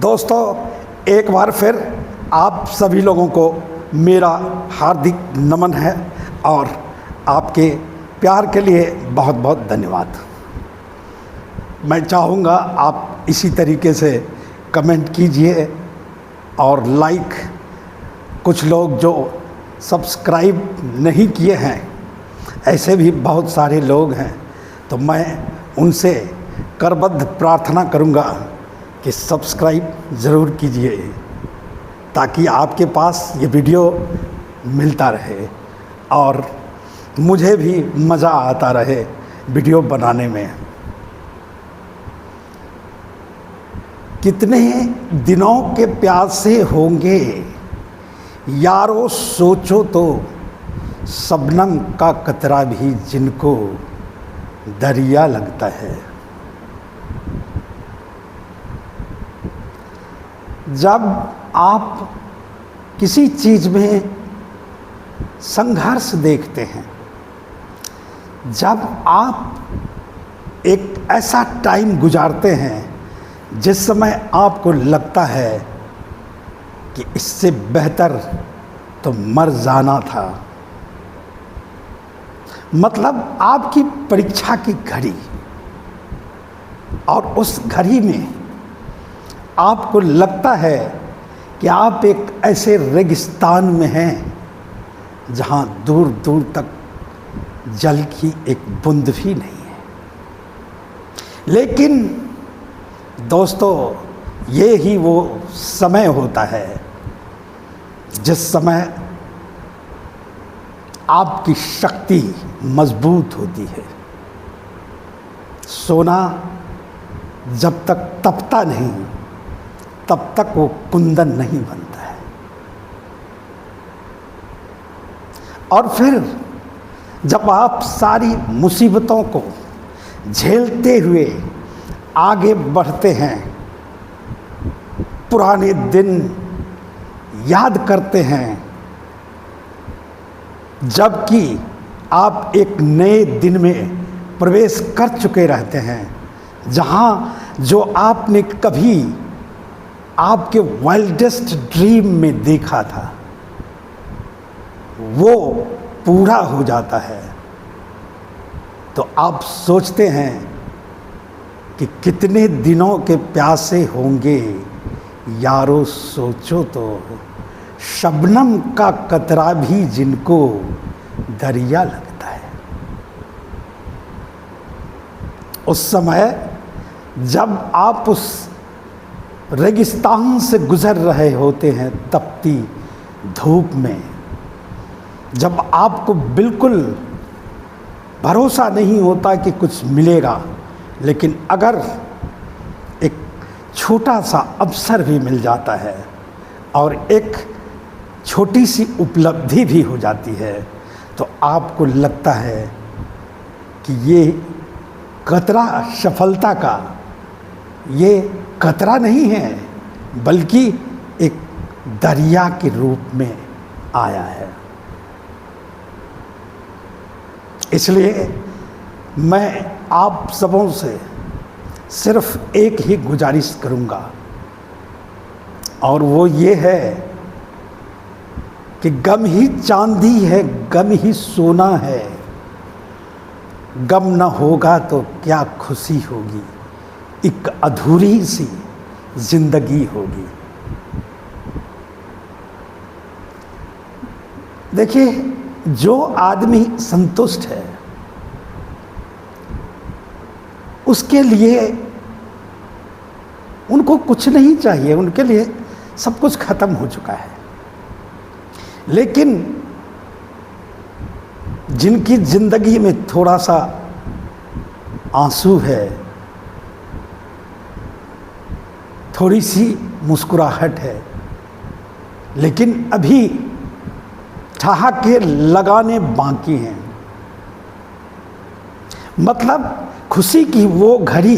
दोस्तों, एक बार फिर आप सभी लोगों को मेरा हार्दिक नमन है और आपके प्यार के लिए बहुत बहुत धन्यवाद। मैं चाहूँगा आप इसी तरीके से कमेंट कीजिए और लाइक। कुछ लोग जो सब्सक्राइब नहीं किए हैं, ऐसे भी बहुत सारे लोग हैं, तो मैं उनसे करबद्ध प्रार्थना करूँगा कि सब्सक्राइब ज़रूर कीजिए ताकि आपके पास ये वीडियो मिलता रहे और मुझे भी मज़ा आता रहे वीडियो बनाने में। कितने दिनों के प्यासे होंगे यारो सोचो तो, शबनम का कतरा भी जिनको दरिया लगता है। जब आप किसी चीज़ में संघर्ष देखते हैं, जब आप एक ऐसा टाइम गुजारते हैं जिस समय आपको लगता है कि इससे बेहतर तो मर जाना था, मतलब आपकी परीक्षा की घड़ी, और उस घड़ी में आपको लगता है कि आप एक ऐसे रेगिस्तान में हैं जहां दूर दूर तक जल की एक बूंद भी नहीं है। लेकिन दोस्तों, ये ही वो समय होता है जिस समय आपकी शक्ति मजबूत होती है। सोना जब तक तपता नहीं, तब तक वो कुंदन नहीं बनता है। और फिर जब आप सारी मुसीबतों को झेलते हुए आगे बढ़ते हैं, पुराने दिन याद करते हैं, जबकि आप एक नए दिन में प्रवेश कर चुके रहते हैं, जहां जो आपने कभी आपके वाइल्डेस्ट ड्रीम में देखा था वो पूरा हो जाता है, तो आप सोचते हैं कि कितने दिनों के प्यासे होंगे यारो सोचो तो, शबनम का कतरा भी जिनको दरिया लगता है। उस समय जब आप उस रेगिस्तान से गुजर रहे होते हैं, तपती धूप में, जब आपको बिल्कुल भरोसा नहीं होता कि कुछ मिलेगा, लेकिन अगर एक छोटा सा अवसर भी मिल जाता है और एक छोटी सी उपलब्धि भी हो जाती है, तो आपको लगता है कि ये कतरा सफलता का, ये कतरा नहीं है बल्कि एक दरिया के रूप में आया है। इसलिए मैं आप सबों से सिर्फ एक ही गुजारिश करूंगा, और वो ये है कि गम ही चांदी है, गम ही सोना है, गम न होगा तो क्या खुशी होगी, एक अधूरी सी जिंदगी होगी। देखिए, जो आदमी संतुष्ट है उसके लिए उनको कुछ नहीं चाहिए, उनके लिए सब कुछ खत्म हो चुका है। लेकिन जिनकी जिंदगी में थोड़ा सा आंसू है, थोड़ी सी मुस्कुराहट है, लेकिन अभी ठहाके लगाने बाकी हैं, मतलब खुशी की वो घड़ी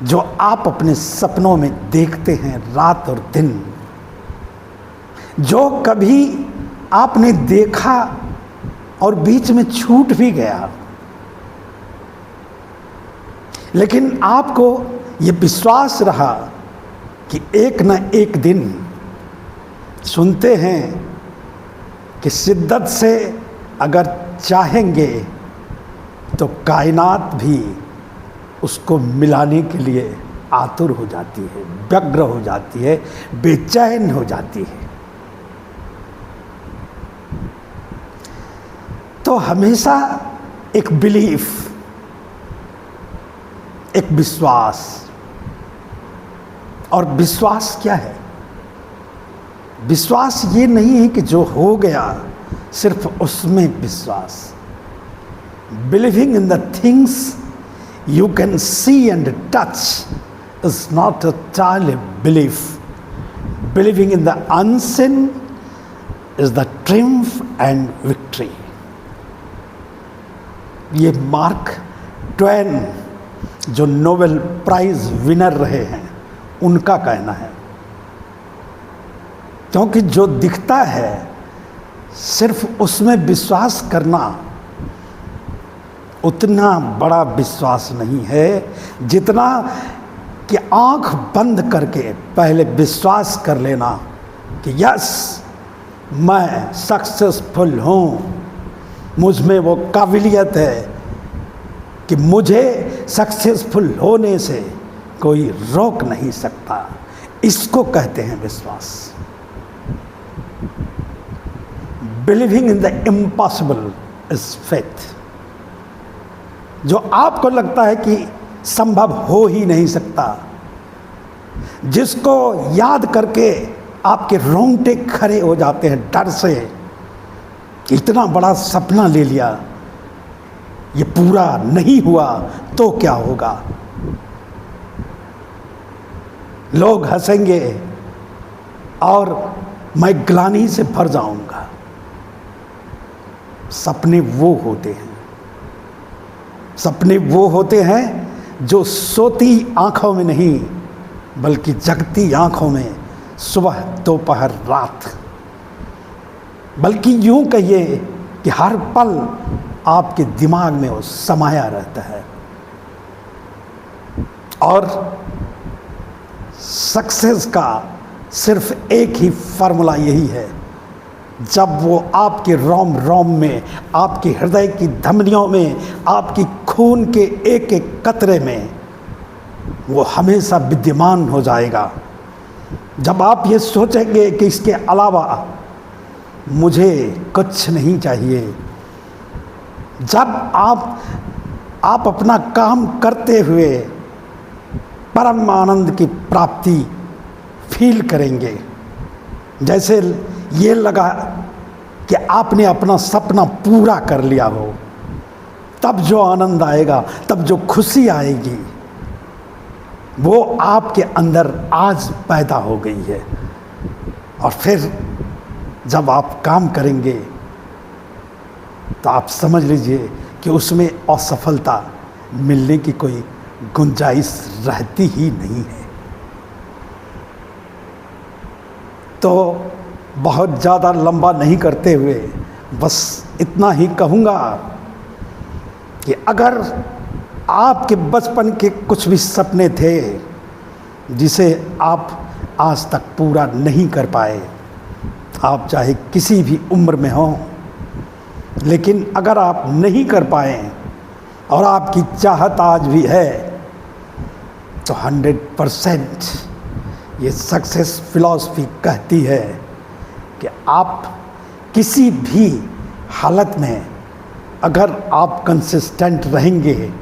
जो आप अपने सपनों में देखते हैं रात और दिन, जो कभी आपने देखा और बीच में छूट भी गया, लेकिन आपको ये विश्वास रहा कि एक न एक दिन सुनते हैं कि शिद्दत से अगर चाहेंगे तो कायनात भी उसको मिलाने के लिए आतुर हो जाती है, व्यग्र हो जाती है, बेचैन हो जाती है। तो हमेशा एक बिलीफ, एक विश्वास। और विश्वास क्या है? विश्वास ये नहीं है कि जो हो गया सिर्फ उसमें विश्वास। Believing in the things you can see and touch is not a entirely belief. Believing in the unseen is the triumph and victory. ये मार्क ट्वेन जो नोबेल प्राइज विनर रहे हैं उनका कहना है। क्योंकि जो दिखता है सिर्फ उसमें विश्वास करना उतना बड़ा विश्वास नहीं है जितना कि आंख बंद करके पहले विश्वास कर लेना कि यस, मैं सक्सेसफुल हूँ, मुझ में वो काबिलियत है कि मुझे सक्सेसफुल होने से कोई रोक नहीं सकता। इसको कहते हैं विश्वास। Believing in the impossible is faith. जो आपको लगता है कि संभव हो ही नहीं सकता, जिसको याद करके आपके रोंगटे खड़े हो जाते हैं डर से, इतना बड़ा सपना ले लिया, ये पूरा नहीं हुआ तो क्या होगा, लोग हंसेंगे और मैं ग्लानि से भर जाऊंगा। सपने वो होते हैं, सपने वो होते हैं जो सोती आंखों में नहीं बल्कि जगती आंखों में सुबह दोपहर रात, बल्कि यूं कहिए कि हर पल आपके दिमाग में वो समाया रहता है। और सक्सेस का सिर्फ एक ही फार्मूला यही है, जब वो आपके रोम रोम में, आपके हृदय की धमनियों में, आपकी खून के एक एक कतरे में वो हमेशा विद्यमान हो जाएगा। जब आप ये सोचेंगे कि इसके अलावा मुझे कुछ नहीं चाहिए, जब आप अपना काम करते हुए परम आनंद की प्राप्ति फील करेंगे, जैसे ये लगा कि आपने अपना सपना पूरा कर लिया हो, तब जो आनंद आएगा, तब जो खुशी आएगी, वो आपके अंदर आज पैदा हो गई है। और फिर जब आप काम करेंगे तो आप समझ लीजिए कि उसमें असफलता मिलने की कोई गुंजाइश रहती ही नहीं है। तो बहुत ज़्यादा लंबा नहीं करते हुए बस इतना ही कहूँगा कि अगर आपके बचपन के कुछ भी सपने थे जिसे आप आज तक पूरा नहीं कर पाए, आप चाहे किसी भी उम्र में हों, लेकिन अगर आप नहीं कर पाए और आपकी चाहत आज भी है, तो 100% ये सक्सेस फिलॉसफी कहती है कि आप किसी भी हालत में अगर आप कंसिस्टेंट रहेंगे,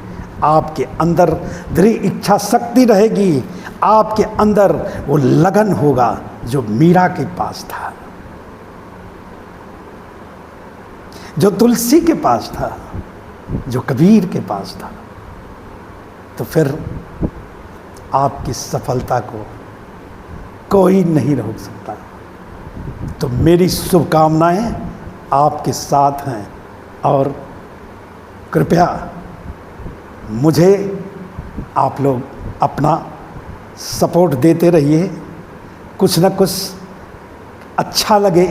आपके अंदर दृढ़ इच्छा शक्ति रहेगी, आपके अंदर वो लगन होगा जो मीरा के पास था, जो तुलसी के पास था, जो कबीर के पास था, तो फिर आपकी सफलता को कोई नहीं रोक सकता। तो मेरी शुभकामनाएं आपके साथ हैं और कृपया मुझे आप लोग अपना सपोर्ट देते रहिए। कुछ न कुछ अच्छा लगे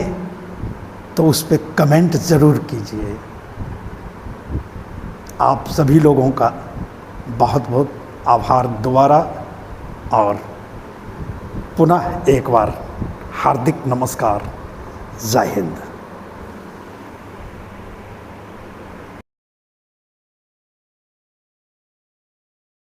तो उस पर कमेंट ज़रूर कीजिए। आप सभी लोगों का बहुत बहुत आभार दोबारा। और पुनः एक बार हार्दिक नमस्कार। जय हिंद।